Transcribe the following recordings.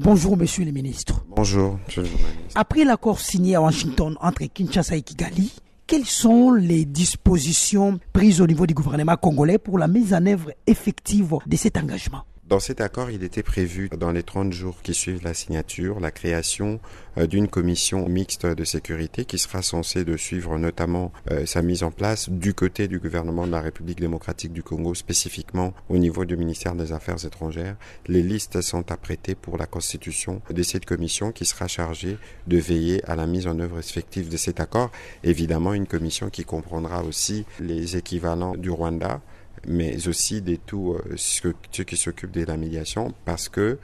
Bonjour, monsieur le ministre. Bonjour, monsieur le journaliste. Après l'accord signé à Washington entre Kinshasa et Kigali, quelles sont les dispositions prises au niveau du gouvernement congolais pour la mise en œuvre effective de cet engagement? Dans cet accord, il était prévu, dans les 30 jours qui suivent la signature, la création d'une commission mixte de sécurité qui sera censée de suivre notamment sa mise en place du côté du gouvernement de la République démocratique du Congo, spécifiquement au niveau du ministère des Affaires étrangères. Les listes sont apprêtées pour la constitution de cette commission qui sera chargée de veiller à la mise en œuvre effective de cet accord. Évidemment, une commission qui comprendra aussi les équivalents du Rwanda, mais aussi de tous ceux qui s'occupent de la médiation, parce que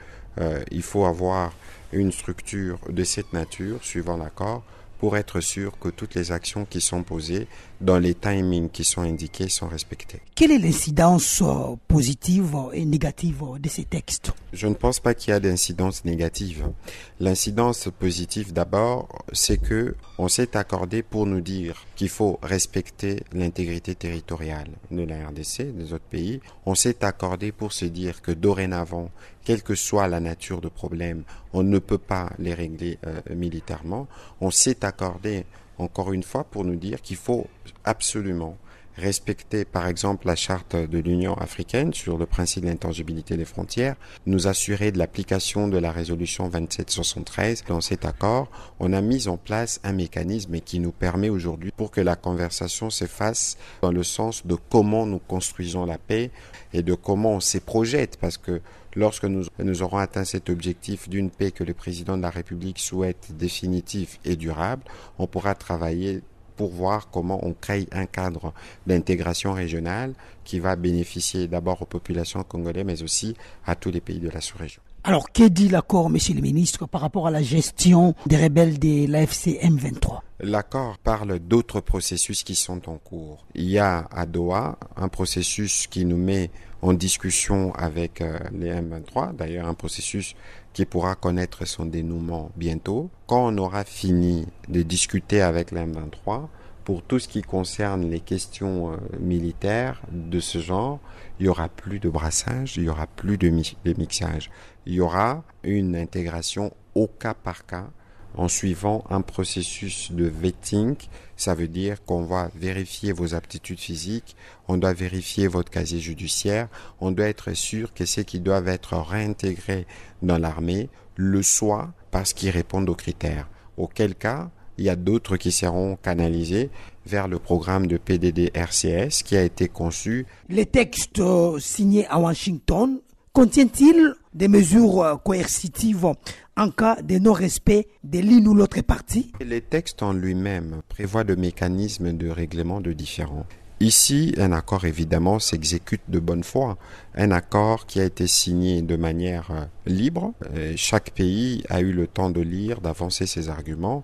il faut avoir une structure de cette nature, suivant l'accord, pour être sûr que toutes les actions qui sont posées dans les timings qui sont indiqués sont respectées. Quelle est l'incidence positive et négative de ces textes? Je ne pense pas qu'il y a d'incidence négative. L'incidence positive d'abord, c'est que on s'est accordé pour nous dire qu'il faut respecter l'intégrité territoriale de la RDC, des autres pays. On s'est accordé pour se dire que dorénavant, quelle que soit la nature de problème, on ne peut pas les régler militairement. On s'est accordé encore une fois pour nous dire qu'il faut absolument respecter par exemple la charte de l'Union africaine sur le principe de l'intangibilité des frontières, nous assurer de l'application de la résolution 2773. Dans cet accord, on a mis en place un mécanisme qui nous permet aujourd'hui pour que la conversation se fasse dans le sens de comment nous construisons la paix et de comment on se projette, parce que lorsque nous aurons atteint cet objectif d'une paix que le président de la République souhaite définitive et durable, on pourra travailler pour voir comment on crée un cadre d'intégration régionale qui va bénéficier d'abord aux populations congolaises, mais aussi à tous les pays de la sous-région. Alors, que dit l'accord, monsieur le ministre, par rapport à la gestion des rebelles de l'AFC M23? L'accord parle d'autres processus qui sont en cours. Il y a à Doha un processus qui nous met en discussion avec les M23, d'ailleurs un processus qui pourra connaître son dénouement bientôt. Quand on aura fini de discuter avec les M23, pour tout ce qui concerne les questions militaires de ce genre, il n'y aura plus de brassage, il n'y aura plus de mixage. Il y aura une intégration au cas par cas en suivant un processus de vetting. Ça veut dire qu'on va vérifier vos aptitudes physiques, on doit vérifier votre casier judiciaire, on doit être sûr que ceux qui doivent être réintégrés dans l'armée le soient parce qu'ils répondent aux critères. Auquel cas, il y a d'autres qui seront canalisés vers le programme de PDD-RCS qui a été conçu. Les textes signés à Washington contiennent-ils des mesures coercitives en cas de non-respect de l'une ou l'autre partie? Les textes en lui-même prévoient des mécanismes de règlement de différends. Ici, un accord évidemment s'exécute de bonne foi. Un accord qui a été signé de manière libre. Chaque pays a eu le temps de lire, d'avancer ses arguments.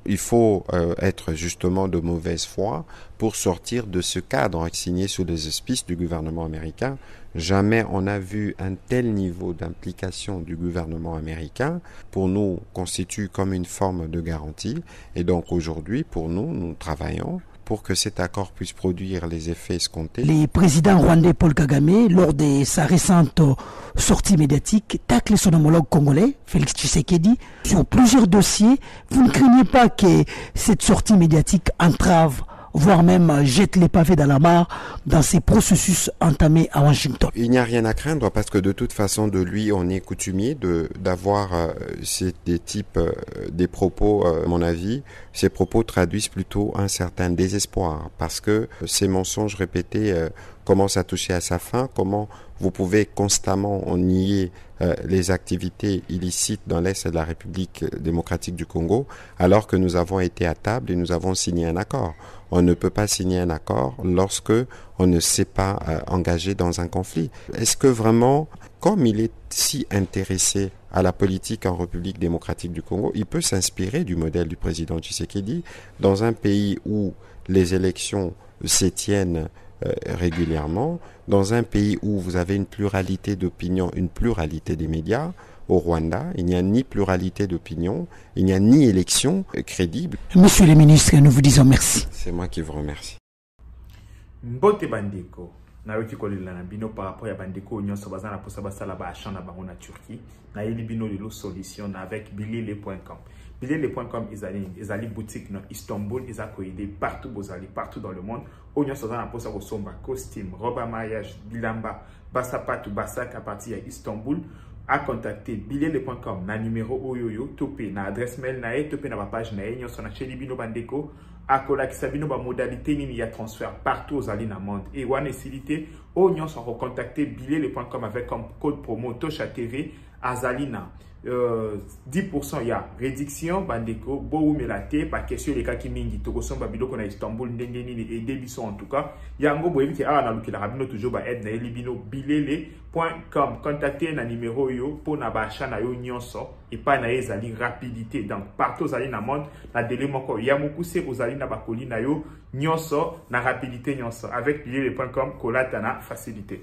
Il faut être justement de mauvaise foi pour sortir de ce cadre signé sous les auspices du gouvernement américain. Jamais on n'a vu un tel niveau d'implication du gouvernement américain. Pour nous, constitue comme une forme de garantie. Et donc aujourd'hui, pour nous, nous travaillons pour que cet accord puisse produire les effets escomptés. Le président rwandais Paul Kagame, lors de sa récente sortie médiatique, tacle son homologue congolais, Félix Tshisekedi, sur plusieurs dossiers. Vous ne craignez pas que cette sortie médiatique entrave, voire même jette les pavés dans la mare dans ces processus entamés à Washington? Il n'y a rien à craindre parce que de toute façon de lui on est coutumier d'avoir des propos, à mon avis, ces propos traduisent plutôt un certain désespoir parce que ces mensonges répétés commencent à toucher à sa fin. Comment vous pouvez constamment nier les activités illicites dans l'Est de la République démocratique du Congo alors que nous avons été à table et nous avons signé un accord? On ne peut pas signer un accord lorsque on ne s'est pas engagé dans un conflit. Est-ce que vraiment, comme il est si intéressé à la politique en République démocratique du Congo, il peut s'inspirer du modèle du président Tshisekedi dans un pays où les élections se tiennent régulièrement, dans un pays où vous avez une pluralité d'opinions, une pluralité des médias? Au Rwanda, il n'y a ni pluralité d'opinion, il n'y a ni élection crédible. Monsieur le ministre, nous vous disons merci. C'est moi qui vous remercie. Mbote Bandeko, na yoki kolela na bino par rapport ya bandeko nyonso bazana posa basala ba achat na bango na Turquie na yeli bino lelo solution na avec bilele.com. Bilele.com ezali boutique na Istanbul, eza ko aider partout bozali partout dans le monde. O nyonso bazana posa ko somba costume, robe à mariage, bilamba, basapatu, basak à partir ya Istanbul. À contacter bilele.com na numéro oyoyo topé na adresse mail na e topé na ba page na e nyonso na cheli bino bandeko akola kisabino ba modalité nini ya transfert partout aux alliés na monde et wane silité o nyonso recontacter bilele.com avec comme code promo Tosha TV azalina 10% ya réduction bandeko bo umelate pa question les cas qui mingi to kosomba biloko na Istanbul ndenge nini et debiso en tout cas yango boyebi ki na lukila rabino toujours ba aide na elibino bilele.com contacter na numéro yo pour na ba achat na yo nyonso et pas na ezali rapidité donc partout aux alliés na monde na délai moko ya mokuse aux alliés na bakoli na yo nyonso na rapidité nyonso avec bilele.com kolata na facilité.